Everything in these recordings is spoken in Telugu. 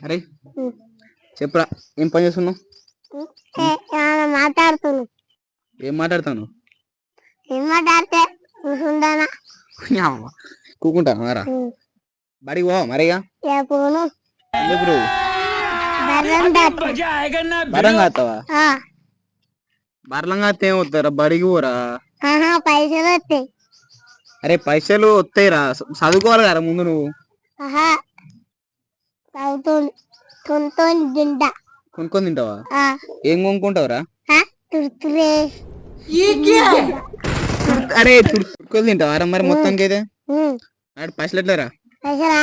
అరే చెప్పురా, ఏం పని చేస్తున్నావు? మాట్లాడుతున్నాను. ఏం మాట్లాడతాను? ఏం మాట్లాడితే కూర్చుంటానా? కూకుంటాను మరా బడికి పోవా మరిగా? పోను. ఎందుకు బర్రం కాస్తావా? బర్రం కాస్తే ఏమవుతారా? బడికి పోరా. పైసలు వస్తాయి. అరే పైసలు వస్తాయిరా, చదువుకోవాలి కదా ముందు నువ్వు. చదువుతుంది తింటా. కొనుక్కొని తింటావా? ఏం కొనుక్కుంటావురా? అరే తుడుకొని తింటావా మరి మొత్తానికి అయితే? పైసలు ఎట్లేరా? పైసలా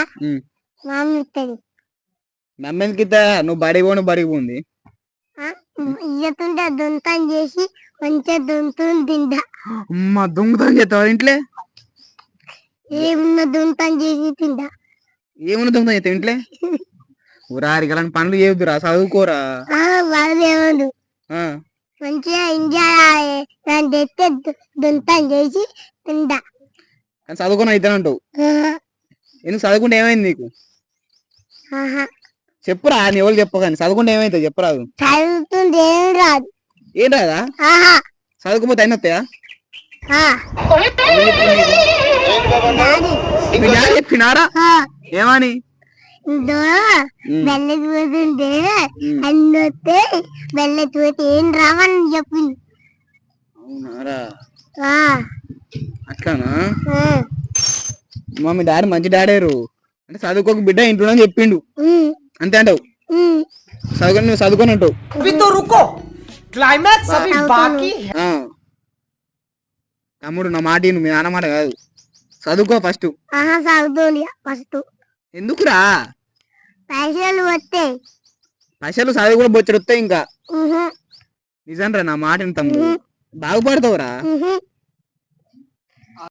మమ్మీ ఇస్తుంది. మమ్మీకి ఇద్దా? నువ్వు బడికి పోను బడికి పోంది ఇయ్యతుంటే దొంతం చేసి మంచిగా దొంతుని తింటా. అమ్మ దొంగతం చేస్తావా ఇంట్లో? ఏమున్నా దొంతం చేసి తింటా. ఏమున్నా దొంగతం చేస్తావు ఇంట్లో? ఊరారికి అలాంటి పనులు చేయొద్దురా, చదువుకోరా. ఏమదు మంచిగా ఎంజాయ్ తెస్తే దొంతం చేసి తింటా. చదువుకొని అయితే అంటావు. ఎందుకు చదువుకుంటే ఏమైంది నీకు? చెప్పురా, నీ ఎవరు చెప్పగాని చదువుకుంటే ఏమైతుంది చెప్పరాదు. చదువుతుంది ఏం రాదు. ఏం రాదా? చదువుకోపోతే అయిన వస్తాయా? చెప్పినారా ఏమని? బెల్లకి పోతుంటే అన్ని వస్తే బెల్లకి పోతే ఏం రావని చెప్పింది. అవునారా? అట్లానా? మీ డాడీ మంచి డాడీరు అంటే చదువుకోక బిడ్డ ఇంట్లో చెప్పిండు అంతే అంటావు? చదువుకొని నువ్వు చదువుకొని అంటావు. తమ్ముడు నా మాట మీ నాన్న మాట కాదు, చదువుకో ఫస్ట్. ఫస్ట్ ఎందుకురా? పైసలు వస్తాయి. పైసలు చదువు కూడా బొచ్చడు వస్తాయి ఇంకా. నిజం రా, నా మాట తమ్ముడు బాగుపడతావురా.